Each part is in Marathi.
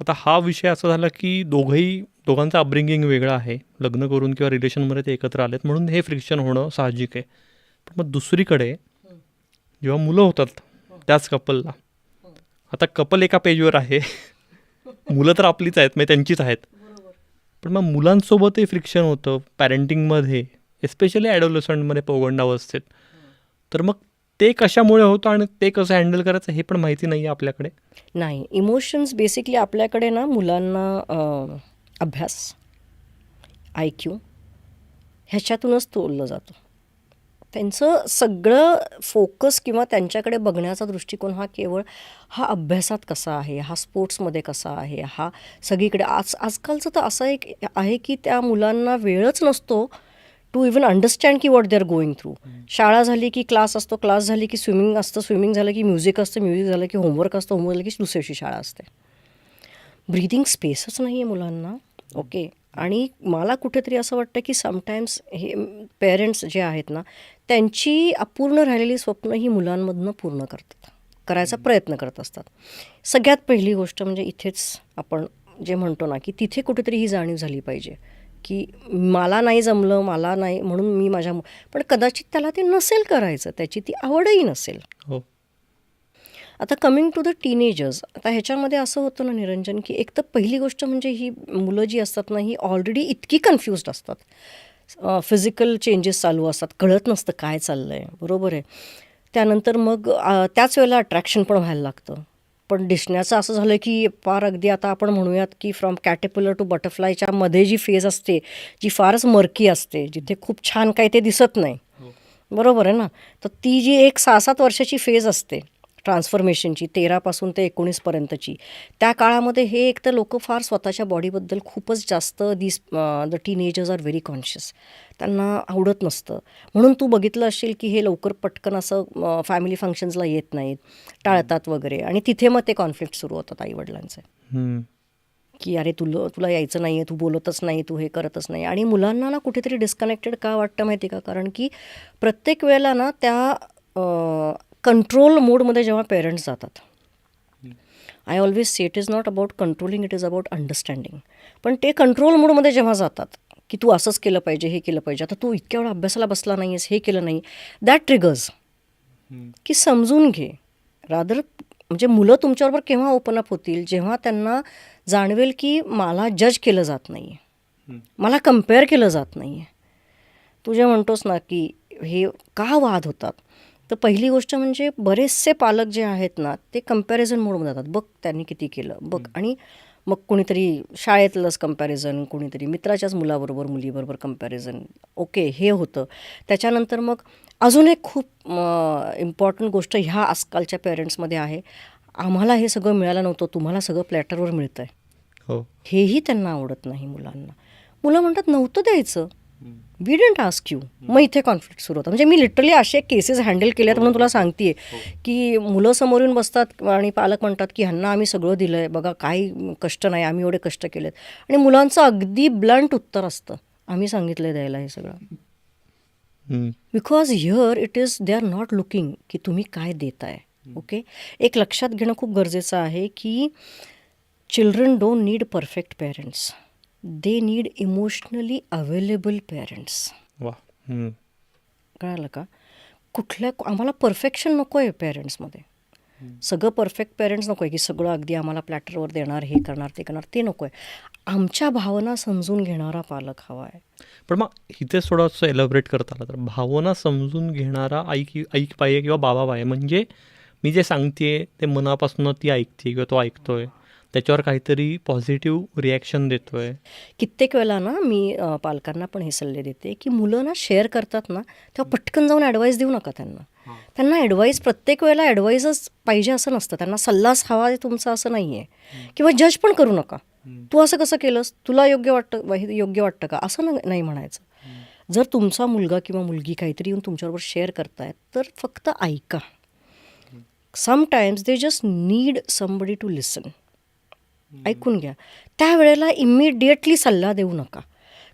आता हा विषय असा झाला की दोघांचं अपब्रिंगिंग वेगळं आहे, लग्न करून किंवा रिलेशनमध्ये ते एकत्र आलेत म्हणून हे फ्रिक्शन होणं साहजिक आहे. पण मग दुसरीकडे जेव्हा मुलं होतात त्याच कपलला, आता कपल एका पेजवर आहे, मुलं तर आपलीच आहेत, म्हणजे त्यांचीच आहेत, पण मग मुलांसोबतही फ्रिक्शन होतं पॅरेंटिंगमध्ये, एस्पेशली ॲडोलसंटमध्ये, पौगंडावस्थेत. तर मग ते कशामुळे होतं आणि ते कसं हँडल करायचं हे पण माहिती नाही आहे आपल्याकडे. नाही, इमोशन्स बेसिकली आपल्याकडे ना मुलांना अभ्यास, IQ ह्याच्यातूनच तोललं जातं. त्यांचं सगळं फोकस किंवा त्यांच्याकडे बघण्याचा दृष्टिकोन हा केवळ हा अभ्यासात कसा आहे, हा स्पोर्ट्समध्ये कसा आहे, हा सगळीकडे आजकालचं तर असं एक आहे की त्या मुलांना वेळच नसतो टू इवन अंडरस्टँड की what they are going through. शाळा झाली की क्लास असतो, क्लास झाली की स्विमिंग असतं, स्विमिंग झालं की म्युझिक असतं, म्युझिक झालं की होमवर्क असतं, होमवर्क झालं की दुसऱ्या दिवशी शाळा असते. ब्रीदिंग स्पेसच नाही आहे मुलांना. ओके. आणि मला कुठेतरी असं वाटतं की समटाईम्स हे पेरेंट्स जे आहेत ना, त्यांची अपूर्ण राहिलेली स्वप्न ही मुलांमधनं पूर्ण करायचा प्रयत्न करत असतात. सगळ्यात पहिली गोष्ट म्हणजे इथेच आपण जे म्हणतो ना की तिथे कुठेतरी ही जाणीव झाली पाहिजे की मला नाही जमलं, मला नाही म्हणून मी पण कदाचित त्याला ते नसेल करायचं, त्याची ती आवडही नसेल. हो. आता कमिंग टू द टीनेजर्स, आता ह्याच्यामध्ये असं होतं ना निरंजन, की एक तर पहिली गोष्ट म्हणजे ही मुलं जी असतात ना, ही ऑलरेडी इतकी कन्फ्युज्ड असतात. फिजिकल चेंजेस चालू असतात, कळत नसतं काय चाललं आहे, बरोबर आहे. त्यानंतर मग त्याच वेळेला अट्रॅक्शन पण व्हायला लागतं. पण दिसण्याचं असं झालं की फार अगदी आता आपण म्हणूयात की फ्रॉम कॅटेपुलर टू बटरफ्लायच्या मध्ये जी फेज असते, जी फारच मर्की असते, जिथे खूप छान काही ते दिसत नाही, बरोबर आहे ना. तर ती जी एक 6-7 वर्षाची फेज असते ट्रान्सफॉर्मेशनची, 13 ते 19पर्यंतची, त्या काळामध्ये हे एक तर लोक फार स्वतःच्या बॉडीबद्दल खूपच जास्त the teenagers are very conscious. त्यांना आवडत नसतं. म्हणून तू बघितलं असेल की हे लवकर पटकन असं फॅमिली फंक्शन्सला येत नाहीत, टाळतात वगैरे, आणि तिथे मग ते कॉन्फ्लिक्ट सुरू होतात आईवडिलांचे की अरे तुला यायचं नाही आहे, तू बोलतच नाही, तू हे करतच नाही. आणि मुलांना ना कुठेतरी डिस्कनेक्टेड का वाटतं माहिती का, कारण की प्रत्येक वेळेला ना त्या कंट्रोल मोडमध्ये जेव्हा पेरेंट्स जातात, I always say it is not about controlling, it is about understanding. पण ते कंट्रोल मोडमध्ये जेव्हा जातात की तू असंच केलं पाहिजे, हे केलं पाहिजे, आता तू इतक्या वेळा अभ्यासाला बसला नाही आहेस, हे केलं नाही, दॅट ट्रिगर्स की समजून घे. रादर म्हणजे मुलं तुमच्याबरोबर केव्हा ओपन अप होतील, जेव्हा त्यांना जाणवेल की मला जज केलं जात नाही आहे, मला कम्पेअर केलं जात नाही आहे. तू जे म्हणतोस ना की हे का वाद होतात, तर पहिली गोष्ट म्हणजे बरेचसे पालक जे आहेत ना, ते कम्पॅरिझन मोडमध्ये जातात. बघ त्यांनी किती केलं बघ. आणि मग कोणीतरी शाळेतलंच कम्पॅरिझन, कोणीतरी मित्राच्याच मुलाबरोबर मुलीबरोबर कम्पॅरिझन, ओके, हे होतं. त्याच्यानंतर मग अजून एक खूप इम्पॉर्टंट गोष्ट ह्या आजकालच्या पेरेंट्समध्ये आहे, आम्हाला हे सगळं मिळालं नव्हतं, तुम्हाला सगळं प्लॅटरवर मिळतं आहे. हो. हेही त्यांना आवडत नाही मुलांना. मुलं म्हणतात नव्हतं द्यायचं, वी डिडंट आस्क यू. मग इथे कॉन्फ्लिक्ट सुरू होतं. म्हणजे मी लिटरली असे केसेस हँडल केल्यात म्हणून तुला सांगते की मुलं समोर येऊन बसतात आणि पालक म्हणतात की ह्यांना आम्ही सगळं दिलं आहे, बघा काही कष्ट नाही, आम्ही एवढे कष्ट केलेत. आणि मुलांचं अगदी ब्लंट उत्तर असतं, आम्ही सांगितलं द्यायला हे सगळं. Because here it is they are not looking की तुम्ही काय देताय. ओके. एक लक्षात घेणं खूप गरजेचं आहे की children don't need perfect parents, they need emotionally available parents. वा. कळालं का. आम्हाला परफेक्शन नको आहे पेरेंट्समध्ये, सगळं परफेक्ट पेरेंट्स नको आहे की सगळं अगदी आम्हाला प्लॅटरवर देणार, हे करणार, ते करणार, ते नको आहे. आमच्या भावना समजून घेणारा पालक हवा आहे. पण मग इथेच थोडंसं एलॅबोरेट करता आलं तर, भावना समजून घेणारा ऐक पाहिजे किंवा बाबा पाहिजे, म्हणजे मी जे सांगते ते मनापासून ती ऐकते किंवा तो ऐकतोय, त्याच्यावर काहीतरी पॉझिटिव्ह रिॲक्शन देतोय. कित्येक वेळेला ना मी पालकांना पण हे सल्ले देते की मुलं ना शेअर करतात ना, तेव्हा पटकन जाऊन ॲडवाईस देऊ नका त्यांना. त्यांना ॲडवाईस प्रत्येक वेळेला ॲडवाईसच पाहिजे असं नसतं, त्यांना सल्लाच हवा आहे तुमचा असं नाही आहे. किंवा जज पण करू नका, तू असं कसं केलंस, तुला योग्य वाटतं का, असं नाही म्हणायचं. जर तुमचा मुलगा किंवा मुलगी काहीतरी येऊन तुमच्याबरोबर शेअर करतायत तर फक्त ऐका. Sometimes they just need somebody to listen. ऐकून घ्या. त्यावेळेला इमिडिएटली सल्ला देऊ नका,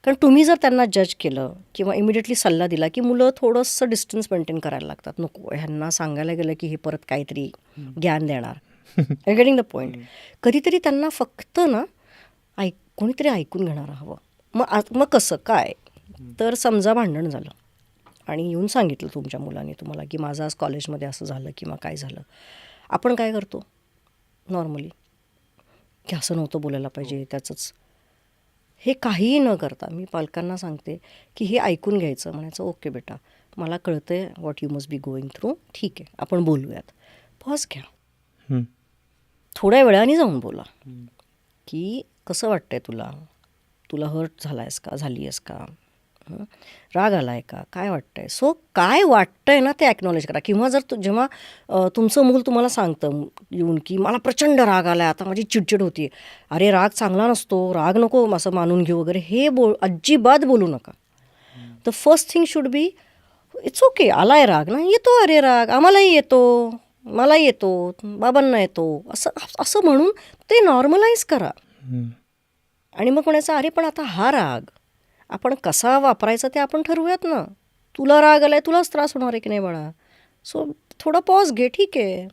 कारण तुम्ही जर त्यांना जज केलं किंवा इमिडिएटली सल्ला दिला की मुलं थोडंसं डिस्टन्स मेंटेन करायला लागतात. नको ह्यांना सांगायला गेलं की हे परत काहीतरी ज्ञान देणार, आय गेटिंग द पॉईंट. कधीतरी त्यांना फक्त ना कोणीतरी ऐकून घेणारं हवं. मग कसं काय, तर समजा भांडण झालं आणि येऊन सांगितलं तुमच्या मुलाने तुम्हाला की माझं आज कॉलेजमध्ये असं झालं किंवा काय झालं. आपण काय करतो नॉर्मली, की असं नव्हतं बोलायला पाहिजे त्याचंच. हे काहीही न करता मी पालकांना सांगते की हे ऐकून घ्यायचं, म्हणायचं ओके बेटा मला कळतं आहे what you must be going through, ठीक आहे आपण बोलूयात, पॉज घ्या, थोड्या वेळाने जाऊन बोला की कसं वाटतंय तुला, तुला हर्ट झाला आहेस का, झाली आहेस का, राग आला आहे का, काय वाटतंय. सो काय वाटतंय ना ते ॲक्नॉलेज करा. किंवा जर जेव्हा तुमचं मूल तुम्हाला सांगतं येऊन की मला प्रचंड राग आला आहे, आता माझी चिडचिड होती, अरे राग चांगला नसतो, राग नको असं मानून घेऊ वगैरे, हे अजिबात बोलू नका. The first thing should be it's okay, आलाय राग ना, येतो, अरे राग आम्हालाही येतो, मलाही येतो, बाबांना येतो, असं असं म्हणून ते नॉर्मलाइज करा. आणि मग म्हणायचं अरे पण आता हा राग आपण कसा वापरायचा ते आपण ठरवूयात ना, तुला राग आलाय, तुलाच त्रास होणार आहे की नाही बाळा, सो थोडा पॉज घे, ठीक आहे,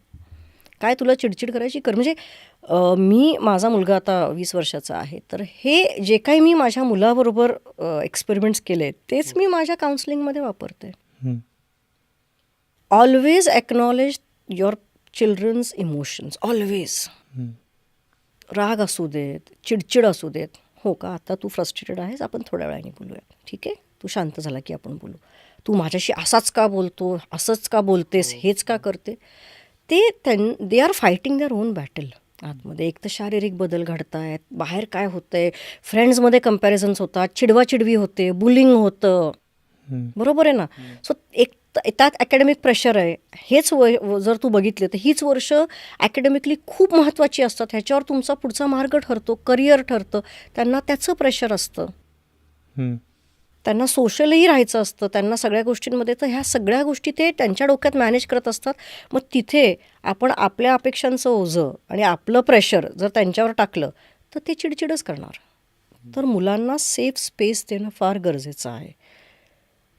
काय तुला चिडचिड करायची कर. म्हणजे माझा मुलगा आता 20 वर्षाचा आहे, तर हे जे काही मी माझ्या मुलाबरोबर एक्सपेरिमेंट्स केले तेच मी माझ्या काउन्सिलिंगमध्ये वापरते. Always acknowledge your children's emotions, always. राग असू देत, चिडचिड असू देत, हो का आता तू फ्रस्ट्रेटेड आहेस, आपण थोड्या वेळाने बोलूयात, ठीक आहे, तू शांत झाला की आपण बोलू, तू माझ्याशी असाच का बोलतो, असंच का बोलतेस, हेच का करते. ते they are fighting their own battle आतमध्ये. एक तर शारीरिक बदल घडतायत, बाहेर काय होतं आहे, फ्रेंड्समध्ये कम्पॅरिझन्स होतात, चिडवाचिडवी होते, बुलिंग होतं, बरोबर आहे ना. सो एक त्यात अकॅडमिक प्रेशर आहे. हेच जर तू बघितले तर हीच वर्ष अकॅडमिकली खूप महत्त्वाची असतात, ह्याच्यावर तुमचा पुढचा मार्ग ठरतो, करिअर ठरतं. त्यांना त्याचं प्रेशर असतं, त्यांना सोशलही राहायचं असतं, त्यांना सगळ्या गोष्टींमध्ये. तर ह्या सगळ्या गोष्टी ते त्यांच्या डोक्यात मॅनेज करत असतात. मग तिथे आपण आपल्या अपेक्षांचं ओझं आणि आपलं प्रेशर जर त्यांच्यावर टाकलं तर ते चिडचिडच करणार. तर मुलांना सेफ स्पेस देणं फार गरजेचं आहे,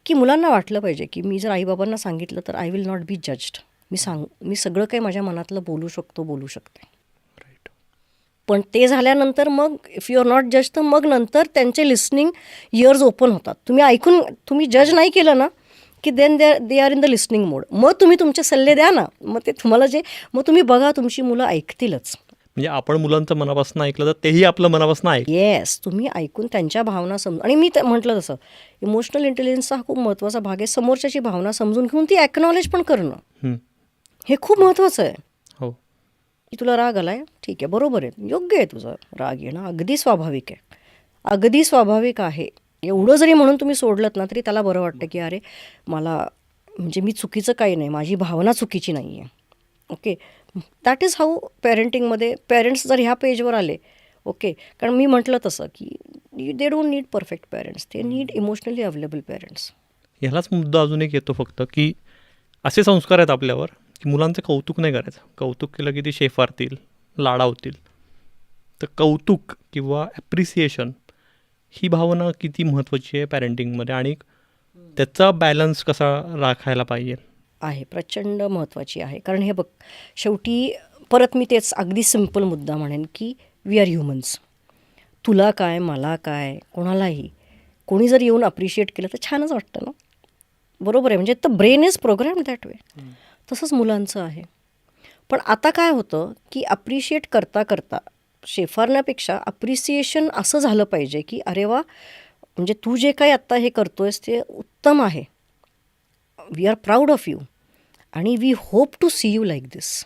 की मुलांना वाटलं पाहिजे की मी जर आईबाबांना सांगितलं तर I will not be judged. मी सगळं काही माझ्या मनातलं बोलू शकते. पण ते झाल्यानंतर मग इफ यू आर नॉट जज, तर मग नंतर त्यांचे लिस्निंग इयर्स ओपन होतात. तुम्ही जज नाही केलं ना की then they are in the listening mode. मग तुम्ही तुमचे सल्ले द्या ना, मग ते तुम्हाला मग तुम्ही बघा तुमची मुलं ऐकतीलच. म्हणजे आपण मुलांचं मनापासून ऐकलं तर तेही आपलं मनापासून ऐक. येस, तुम्ही ऐकून त्यांच्या भावना समजून. आणि मी म्हटलं तसं इमोशनल इंटेलिजन्सचा हा खूप महत्त्वाचा भाग आहे. समोरच्याची भावना समजून घेऊन ती ॲक्नॉलेज पण करणं, हे खूप महत्त्वाचं आहे. हो, की तुला राग आलाय, ठीक आहे, बरोबर आहे, योग्य आहे तुझं राग येणं, अगदी स्वाभाविक आहे, अगदी स्वाभाविक आहे. एवढं जरी म्हणून तुम्ही सोडलत ना तरी त्याला बरं वाटतं की अरे मला म्हणजे मी चुकीचं काही नाही, माझी भावना चुकीची नाही आहे. ओके, दॅट इज हाऊ पेरेंटिंगमध्ये पेरेंट्स जर ह्या पेजवर आले, ओके, कारण मी म्हटलं तसं की they don't need perfect parents, they need emotionally available parents. ह्यालाच मुद्दा अजून एक येतो फक्त, की असे संस्कार आहेत आपल्यावर की मुलांचं कौतुक नाही करायचं. कौतुक केलं की ते शेफारतील, लाडावतील. तर कौतुक किंवा ॲप्रिसिएशन ही भावना किती महत्त्वाची आहे पॅरेंटिंगमध्ये, आणि त्याचा बॅलन्स कसा राखायला पाहिजे आहे, प्रचंड महत्त्वाची आहे. कारण हे बघ, शेवटी परत मी तेच अगदी सिम्पल मुद्दा म्हणेन की वी आर ह्युमन्स. तुला काय, मला काय, कोणालाही कोणी जर येऊन अप्रिशिएट केलं तर छानच वाटतं ना, बरोबर आहे. म्हणजे the brain is program that way. तसंच मुलांचं आहे. पण आता काय होतं की अप्रिशिएट करता करता शेफारण्यापेक्षा अप्रिसिएशन असं झालं पाहिजे की अरे वा, म्हणजे तू जे काही आत्ता हे करतोयस ते उत्तम आहे, we are proud of you आणि we hope to see you like this.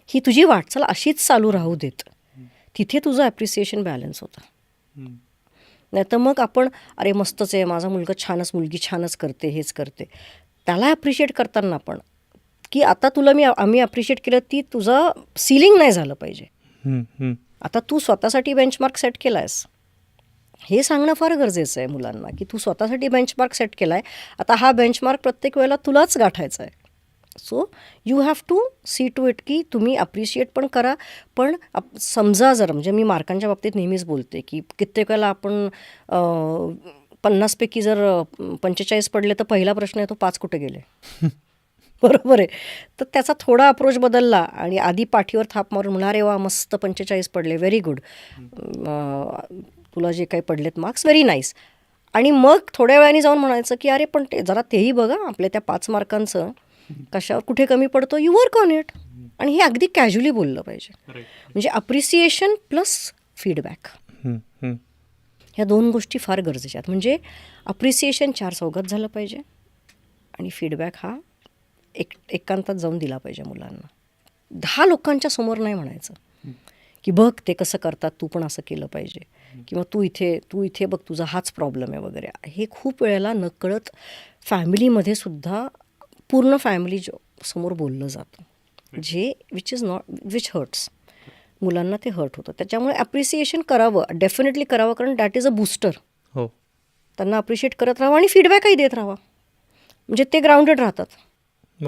ही तुझी वाटचाल अशीच चालू राहू देत, तिथे तुझं ॲप्रिसिएशन बॅलन्स होतं. नाही तर मग आपण अरे मस्तच आहे, माझा मुलगा छानच, मुलगी छानच करते, हेच करते. त्याला ॲप्रिशिएट करताना पण की आता तुला आम्ही अप्रिशिएट केलं, ती तुझं सिलिंग नाही झालं पाहिजे. आता तू स्वतःसाठी बेंचमार्क सेट केला आहेस, हे सांगणं फार गरजेचं आहे मुलांना की तू स्वतःसाठी बेंचमार्क सेट केला आहे, आता हा बेंचमार्क प्रत्येक वेळेला तुलाच गाठायचा आहे. So you have to see to it की तुम्ही अप्रिशिएट पण करा. पण समजा जर, म्हणजे मी मार्कांच्या बाबतीत नेहमीच बोलते की कित्येक वेळेला आपण 50पैकी जर 45 पडले तर पहिला प्रश्न येतो 5 कुठे गेले. बरोबर आहे. तर त्याचा थोडा अप्रोच बदलला आणि आधी पाठीवर थाप मारून म्हणा, "अरे वा, मस्त 45 पडले, व्हेरी गुड. तुला जे काही पडलेत मार्क्स, व्हेरी नाईस." आणि मग थोड्या वेळाने जाऊन म्हणायचं की अरे पण ते जरा तेही बघा आपल्या त्या 5 मार्कांचं कशावर कुठे कमी पडतो, यू वर्क ऑन इट. आणि हे अगदी कॅज्युअली बोललं पाहिजे. म्हणजे अप्रिसिएशन प्लस फीडबॅक, ह्या 2 गोष्टी फार गरजेच्या आहेत. म्हणजे अप्रिसिएशन 4 चौघात झालं पाहिजे आणि फीडबॅक हा एकांतात जाऊन दिला पाहिजे मुलांना. 10 लोकांच्या समोर नाही म्हणायचं की बघ ते कसं करतात, तू पण असं केलं पाहिजे, किंवा तू इथे बघ तुझा हाच प्रॉब्लेम आहे वगैरे. हे खूप वेळेला नकळत फॅमिलीमध्ये सुद्धा पूर्ण फॅमिली समोर बोललं जातं, जे विच हर्ट्स. मुलांना ते हर्ट होतं. त्याच्यामुळे ॲप्रिसिएशन करावं, डेफिनेटली करावं, कारण दॅट इज अ बूस्टर. हो. त्यांना अप्रिशिएट करत राहावं आणि फीडबॅकही देत राहावा, म्हणजे ते ग्राउंडेड राहतात.